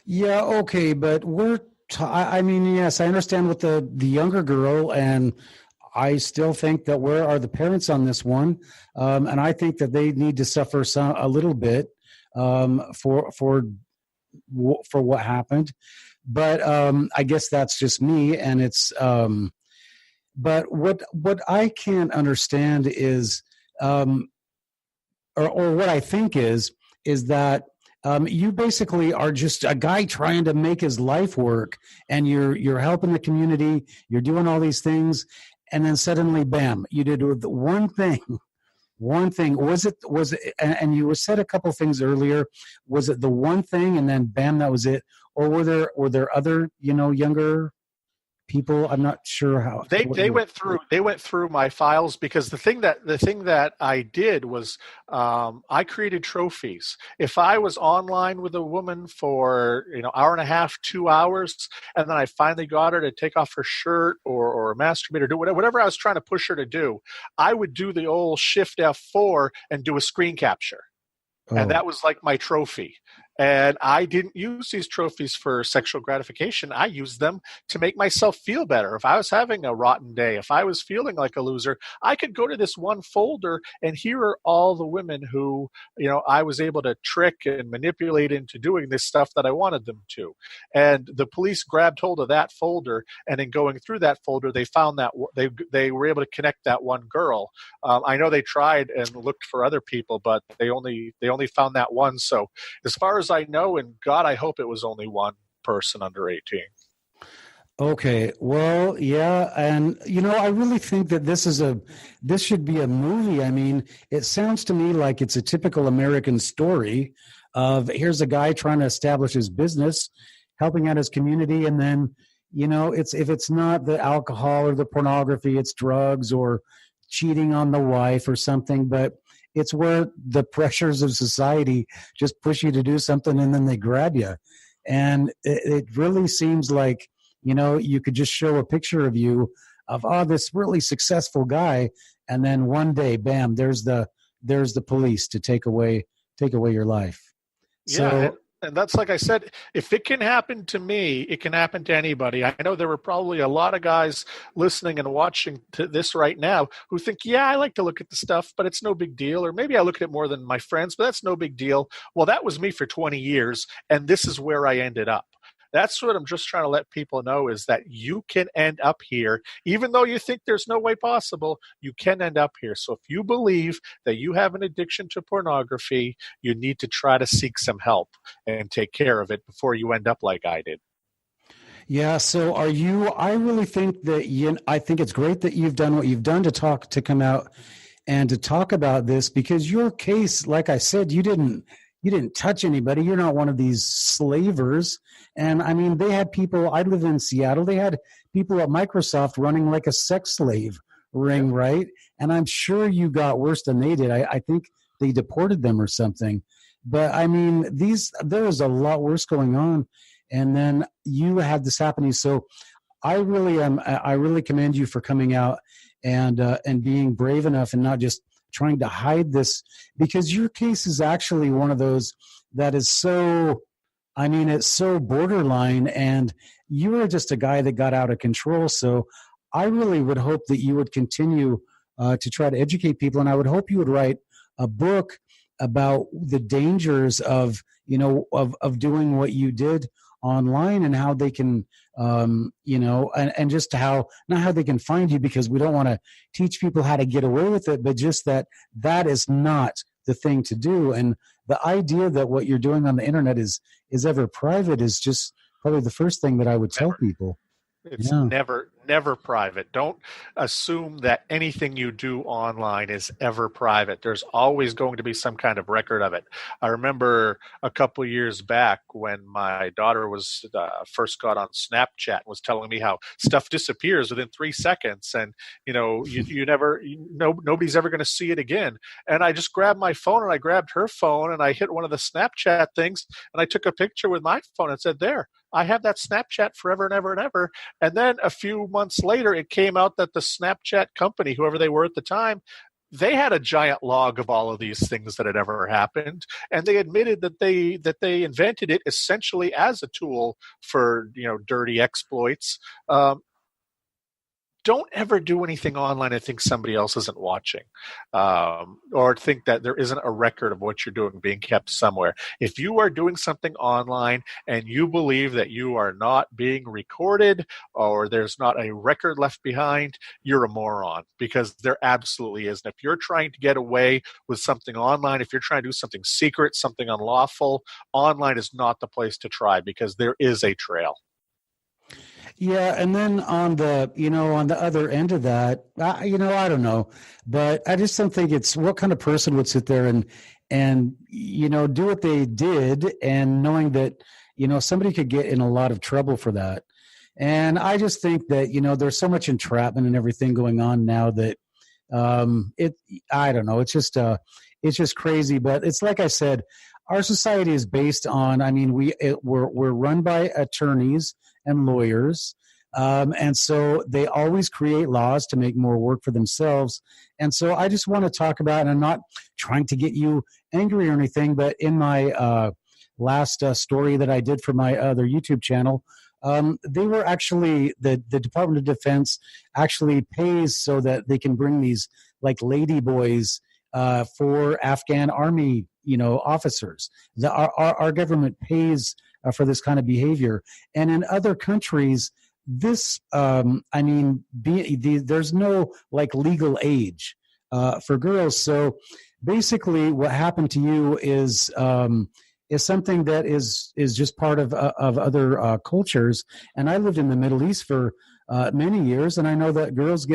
Yeah. Okay. But yes, I understand with the younger girl, and I still think that where are the parents on this one? And I think that they need to suffer a little bit for what happened. But I guess that's just me, and it's. But what I can't understand is, or what I think is that you basically are just a guy trying to make his life work, and you're helping the community, you're doing all these things. And then suddenly, bam! You did one thing. One thing was it? And you said a couple things earlier. Was it the one thing, and then bam, that was it? Or were there other younger people? I'm not sure how. They went through my files, because the thing that I did was I created trophies. If I was online with a woman for hour and a half, 2 hours, and then I finally got her to take off her shirt or masturbate or do whatever I was trying to push her to do, I would do the old Shift F4 and do a screen capture. And that was like my trophy. And I didn't use these trophies for sexual gratification. I used them to make myself feel better. If I was having a rotten day, if I was feeling like a loser, I could go to this one folder, and here are all the women who, I was able to trick and manipulate into doing this stuff that I wanted them to. And the police grabbed hold of that folder, and in going through that folder, they found that they were able to connect that one girl. I know they tried and looked for other people, but they only found that one. So as far as I know, and God, I hope it was only one person under 18. Okay, well, yeah, and I really think that this should be a movie. I mean, it sounds to me like it's a typical American story of here's a guy trying to establish his business, helping out his community, and then if it's not the alcohol or the pornography, it's drugs or cheating on the wife or something, but it's where the pressures of society just push you to do something, and then they grab you. And it really seems like, you could just show a picture of you of, this really successful guy, and then one day, bam, there's the police to take away your life. Yeah, and that's, like I said, if it can happen to me, it can happen to anybody. I know there were probably a lot of guys listening and watching to this right now who think, yeah, I like to look at the stuff, but it's no big deal. Or maybe I look at it more than my friends, but that's no big deal. Well, that was me for 20 years, and this is where I ended up. That's what I'm just trying to let people know, is that you can end up here. Even though you think there's no way possible, you can end up here. So if you believe that you have an addiction to pornography, you need to try to seek some help and take care of it before you end up like I did. Yeah, so I really think that I think it's great that you've done what you've done to come out and to talk about this, because your case, like I said, you didn't touch anybody. You're not one of these slavers. And I mean, they had people, I live in Seattle, they had people at Microsoft running like a sex slave ring, right? And I'm sure you got worse than they did. I think they deported them or something. But I mean, there is a lot worse going on. And then you had this happening. So I really commend you for coming out and being brave enough and not just trying to hide this, because your case is actually one of those that is it's so borderline, and you were just a guy that got out of control. So I really would hope that you would continue to try to educate people, and I would hope you would write a book about the dangers of doing what you did online, and how they can and just how, not how they can find you, because we don't want to teach people how to get away with it, but just that is not the thing to do. And the idea that what you're doing on the internet is ever private is just probably the first thing that I would tell people. It's never private. Don't assume that anything you do online is ever private. There's always going to be some kind of record of it. I remember a couple of years back when my daughter was first got on Snapchat and was telling me how stuff disappears within 3 seconds, and nobody's ever going to see it again. And I just grabbed my phone, and I grabbed her phone, and I hit one of the Snapchat things, and I took a picture with my phone and said, "There, I have that Snapchat forever and ever and ever." And then a few months later, it came out that the Snapchat company, whoever they were at the time, they had a giant log of all of these things that had ever happened, and they admitted that they invented it essentially as a tool for dirty exploits. Don't ever do anything online and think somebody else isn't watching, or think that there isn't a record of what you're doing being kept somewhere. If you are doing something online and you believe that you are not being recorded, or there's not a record left behind, you're a moron, because there absolutely is. And if you're trying to get away with something online, if you're trying to do something secret, something unlawful, online is not the place to try, because there is a trail. Yeah, and then on the other end of that, I don't know, but I just don't think it's what kind of person would sit there and do what they did, and knowing that somebody could get in a lot of trouble for that. And I just think that, there's so much entrapment and everything going on now that I don't know, it's just crazy. But it's like I said, our society is based on, we're run by attorneys and lawyers. And so they always create laws to make more work for themselves. And so I just want to talk about, and I'm not trying to get you angry or anything, but in my last story that I did for my other YouTube channel, they were actually, the Department of Defense actually pays so that they can bring these like lady boys for Afghan army, officers. Our government pays for this kind of behavior. And in other countries, this, there's no like legal age for girls. So basically what happened to you is something that is just part of other cultures. And I lived in the Middle East for many years, and I know that girls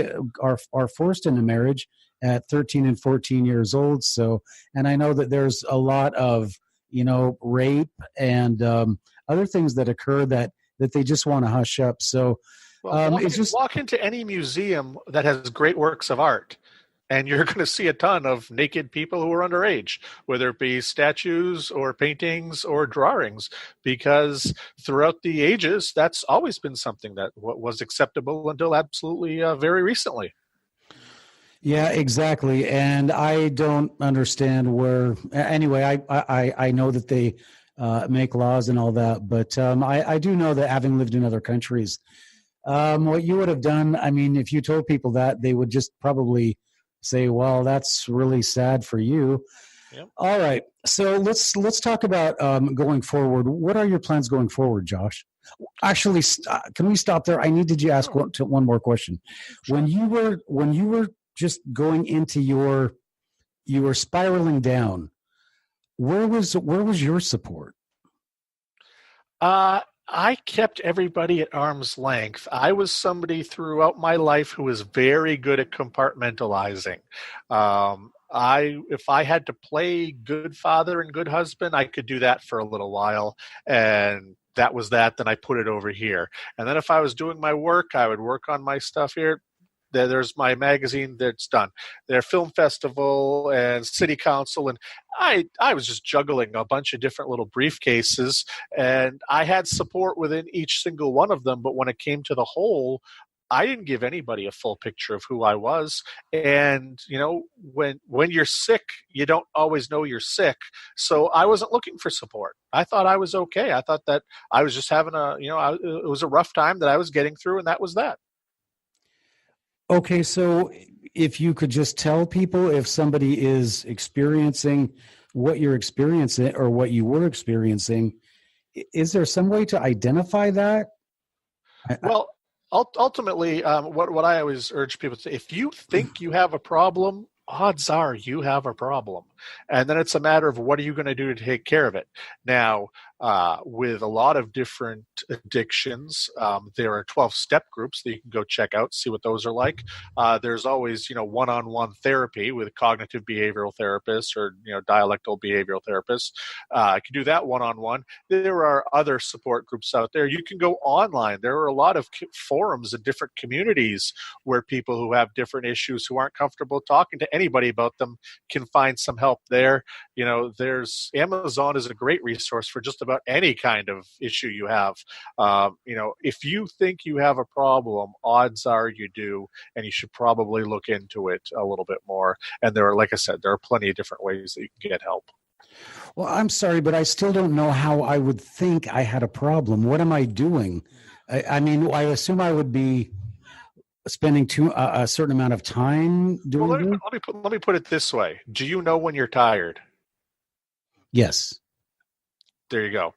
are forced into marriage at 13 and 14 years old. So, and I know that there's a lot of rape and other things that occur that they just want to hush up. So, walk into any museum that has great works of art, and you're going to see a ton of naked people who are underage, whether it be statues or paintings or drawings, because throughout the ages, that's always been something that was acceptable until absolutely very recently. Yeah, exactly. And I don't understand where, anyway, I know that they make laws and all that, but I do know that having lived in other countries, what you would have done, if you told people that, they would just probably say, well, that's really sad for you. Yep. All right. So let's talk about going forward. What are your plans going forward, Josh? Actually, can we stop there? I needed you to ask one more question. Sure. When you were just going into you were spiraling down, where was your support? I kept everybody at arm's length. I was somebody throughout my life who was very good at compartmentalizing. If I had to play good father and good husband, I could do that for a little while, and that was that. Then I put it over here. And then if I was doing my work, I would work on my stuff here. There's my magazine that's done. Their film festival and city council, and I was just juggling a bunch of different little briefcases, and I had support within each single one of them. But when it came to the whole, I didn't give anybody a full picture of who I was. And when you're sick, you don't always know you're sick. So I wasn't looking for support. I thought I was okay. I thought that I was just having it was a rough time that I was getting through, and that was that. Okay, so if you could just tell people if somebody is experiencing what you're experiencing or what you were experiencing, is there some way to identify that? Well, ultimately, what I always urge people to say, if you think you have a problem, odds are you have a problem. And then it's a matter of what are you going to do to take care of it. Now, with a lot of different addictions, there are 12-step groups that you can go check out, see what those are like. There's always, one-on-one therapy with cognitive behavioral therapists or, dialectal behavioral therapists. You can do that one-on-one. There are other support groups out there. You can go online. There are a lot of forums and different communities where people who have different issues who aren't comfortable talking to anybody about them can find some help there. There's Amazon is a great resource for just about any kind of issue you have. If you think you have a problem, odds are you do, and you should probably look into it a little bit more. And there are, like I said, there are plenty of different ways that you can get help. Well, I'm sorry, but I still don't know how I would think I had a problem. What am I doing? I assume I would be spending a certain amount of time doing it. Let me put it this way. Do you know when you're tired? Yes. There you go.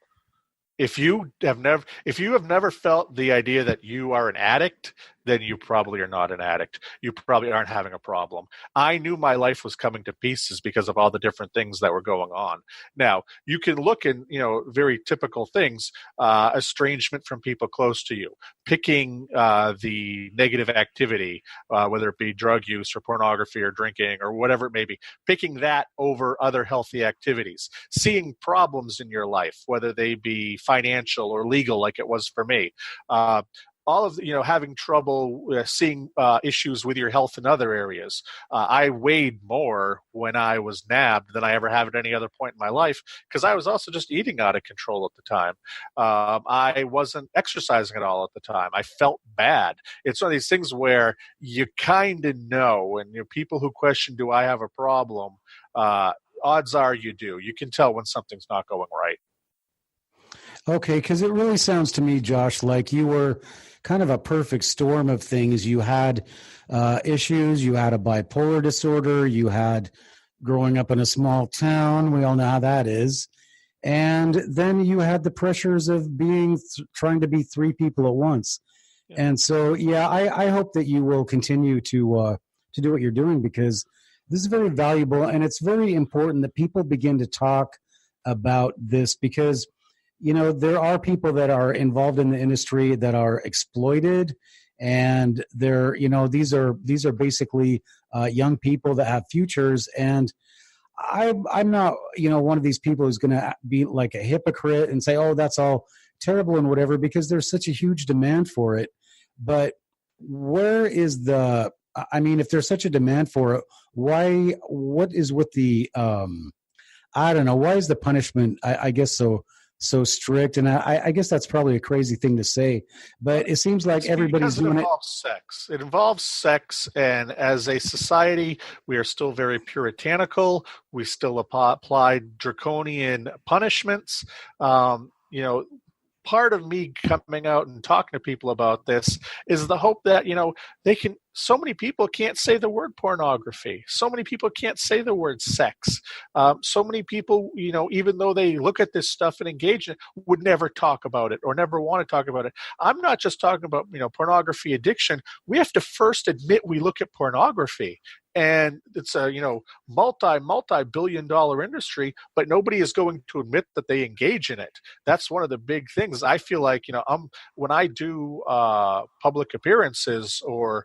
If you have never felt the idea that you are an addict, then you probably are not an addict. You probably aren't having a problem. I knew my life was coming to pieces because of all the different things that were going on. Now, you can look in, very typical things, estrangement from people close to you, picking the negative activity, whether it be drug use or pornography or drinking or whatever it may be, picking that over other healthy activities, seeing problems in your life, whether they be financial or legal like it was for me, all of having trouble seeing issues with your health in other areas. I weighed more when I was nabbed than I ever have at any other point in my life, because I was also just eating out of control at the time. I wasn't exercising at all at the time. I felt bad. It's one of these things where you kind of know, and people who question, do I have a problem? Odds are you do. You can tell when something's not going right. Okay, because it really sounds to me, Josh, like you were kind of a perfect storm of things. You had issues, you had a bipolar disorder, you had growing up in a small town. We all know how that is. And then you had the pressures of trying to be three people at once. Yeah. And so, I hope that you will continue to do what you're doing, because this is very valuable, and it's very important that people begin to talk about this, because there are people that are involved in the industry that are exploited, and they're these are basically young people that have futures. And I'm not one of these people who's going to be like a hypocrite and say, oh, that's all terrible and whatever, because there's such a huge demand for it. But where is if there's such a demand for it, what is with the I don't know, why is the punishment I guess so strict? And I guess that's probably a crazy thing to say, but it seems like everybody's doing it. It involves sex, and as a society, we are still very puritanical. We still apply draconian punishments. Part of me coming out and talking to people about this is the hope that, so many people can't say the word pornography. So many people can't say the word sex. So many people, even though they look at this stuff and engage in it, would never talk about it or never want to talk about it. I'm not just talking about, pornography addiction. We have to first admit we look at pornography. And it's a multi-billion-dollar industry, but nobody is going to admit that they engage in it. That's one of the big things. I feel like when I do public appearances or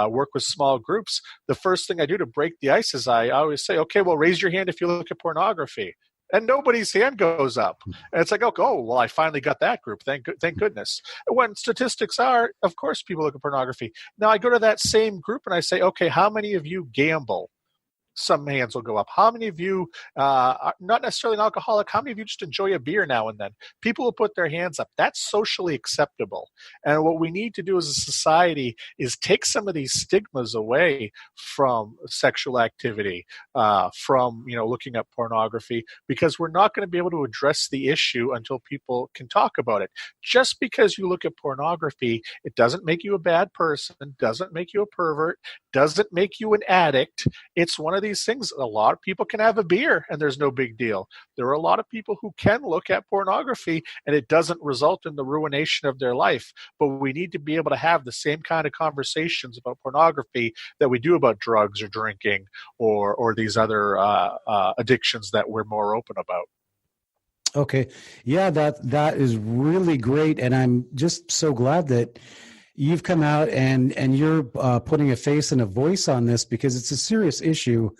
work with small groups, the first thing I do to break the ice is I always say, okay, well, raise your hand if you look at pornography. And nobody's hand goes up. And it's like, oh, well, I finally got that group. Thank goodness. When statistics are, of course, people look at pornography. Now I go to that same group and I say, okay, how many of you gamble? Some hands will go up. How many of you, are not necessarily an alcoholic, how many of you just enjoy a beer now and then? People will put their hands up. That's socially acceptable. And what we need to do as a society is take some of these stigmas away from sexual activity, from looking at pornography, because we're not going to be able to address the issue until people can talk about it. Just because you look at pornography, it doesn't make you a bad person, doesn't make you a pervert, doesn't make you an addict. It's one of these things. A lot of people can have a beer and there's no big deal. There are a lot of people who can look at pornography and it doesn't result in the ruination of their life. But we need to be able to have the same kind of conversations about pornography that we do about drugs or drinking or these other addictions that we're more open about. Okay. Yeah, that is really great. And I'm just so glad that you've come out and you're putting a face and a voice on this, because it's a serious issue.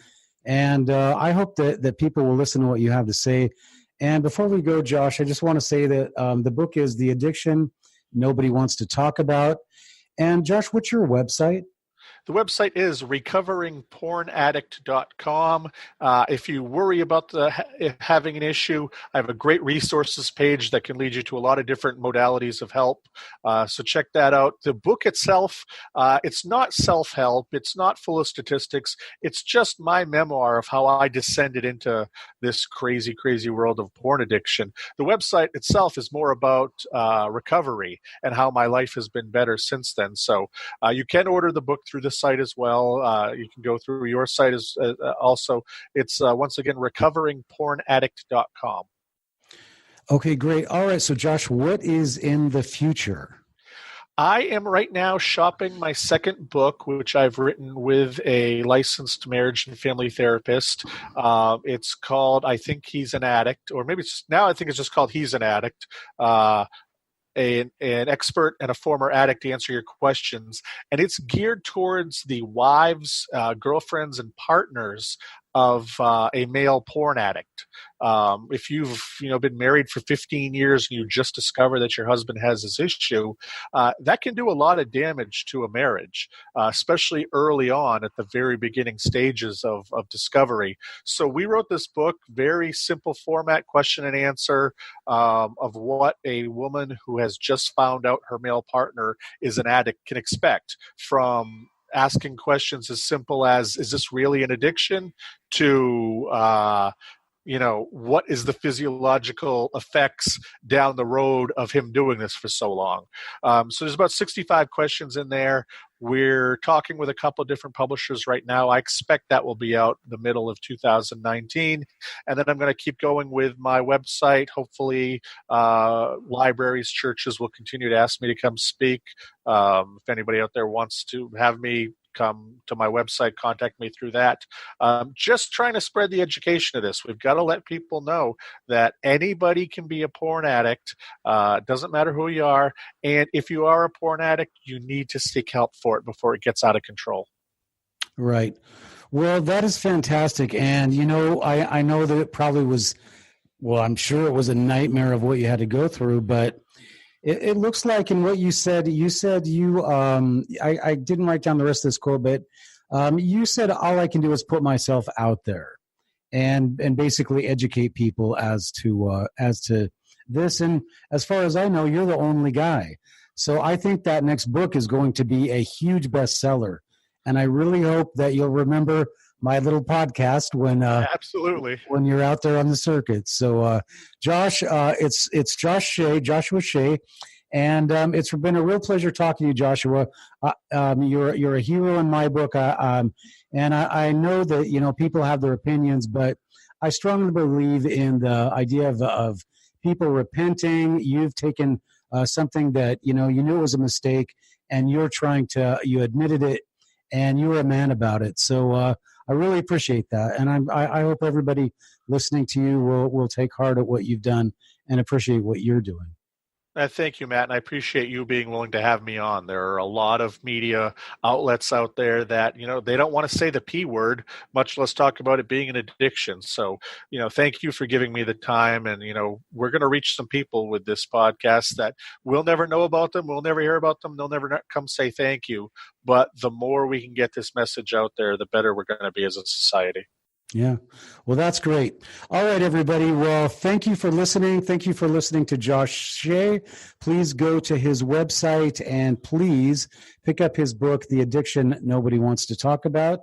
And I hope that people will listen to what you have to say. And before we go, Josh, I just want to say that the book is The Addiction Nobody Wants to Talk About. And Josh, what's your website? The website is recoveringpornaddict.com. If you worry about having an issue, I have a great resources page that can lead you to a lot of different modalities of help. So check that out. The book itself, it's not self-help. It's not full of statistics. It's just my memoir of how I descended into this crazy, crazy world of porn addiction. The website itself is more about recovery and how my life has been better since then. So you can order the book through the site as well. You can go through your site as also. It's once again recoveringpornaddict.com. Okay, great. All right, so Josh, what is in the future? I am right now shopping my second book, which I've written with a licensed marriage and family therapist. It's called I Think He's an Addict, or maybe I think it's just called He's an Addict. An expert and a former addict to answer your questions. And it's geared towards the wives, girlfriends, and partners of a male porn addict. If you've been married for 15 years and you just discover that your husband has this issue, that can do a lot of damage to a marriage, especially early on at the very beginning stages of discovery. So we wrote this book, very simple format, question and answer, of what a woman who has just found out her male partner is an addict can expect, from asking questions as simple as, is this really an addiction, to what is the physiological effects down the road of him doing this for so long. So there's about 65 questions in there. We're talking with a couple of different publishers right now. I expect that will be out the middle of 2019. And then I'm going to keep going with my website. Hopefully, libraries, churches will continue to ask me to come speak. If anybody out there wants to have me come to my website, contact me through that. Just trying to spread the education of this. We've got to let people know that anybody can be a porn addict. Doesn't matter who you are. And if you are a porn addict, you need to seek help for it before it gets out of control. Right. Well, that is fantastic. And, I know that it probably was, well, I'm sure it was a nightmare of what you had to go through, but it looks like in what you said I didn't write down the rest of this quote, but you said all I can do is put myself out there and basically educate people as to this. And as far as I know, you're the only guy. So I think that next book is going to be a huge bestseller. And I really hope that you'll remember my little podcast when absolutely, when you're out there on the circuit. So Josh, it's Joshua Shea, and it's been a real pleasure talking to you, Joshua. You're a hero in my book, and I know that people have their opinions, but I strongly believe in the idea of people repenting. You've taken something that you knew was a mistake, and you admitted it, and you were a man about it. So I really appreciate that, and I hope everybody listening to you will take heart at what you've done and appreciate what you're doing. Thank you, Matt, and I appreciate you being willing to have me on. There are a lot of media outlets out there that, they don't want to say the P word, much less talk about it being an addiction. So, thank you for giving me the time. And, we're going to reach some people with this podcast that we'll never know about them. We'll never hear about them. They'll never come say thank you. But the more we can get this message out there, the better we're going to be as a society. Yeah. Well, that's great. All right, everybody. Well, thank you for listening. Thank you for listening to Josh Shea. Please go to his website and please pick up his book, The Addiction Nobody Wants to Talk About.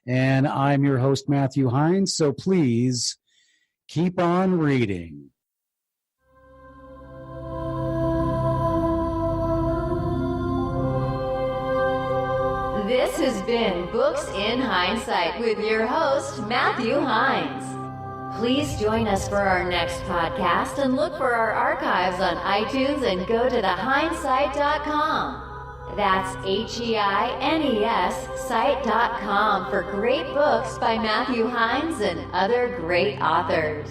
And I'm your host, Matthew Hines. So please keep on reading. This has been Books in Hindsight with your host, Matthew Hines. Please join us for our next podcast and look for our archives on iTunes and go to thehindsight.com. That's HEINES site.com for great books by Matthew Hines and other great authors.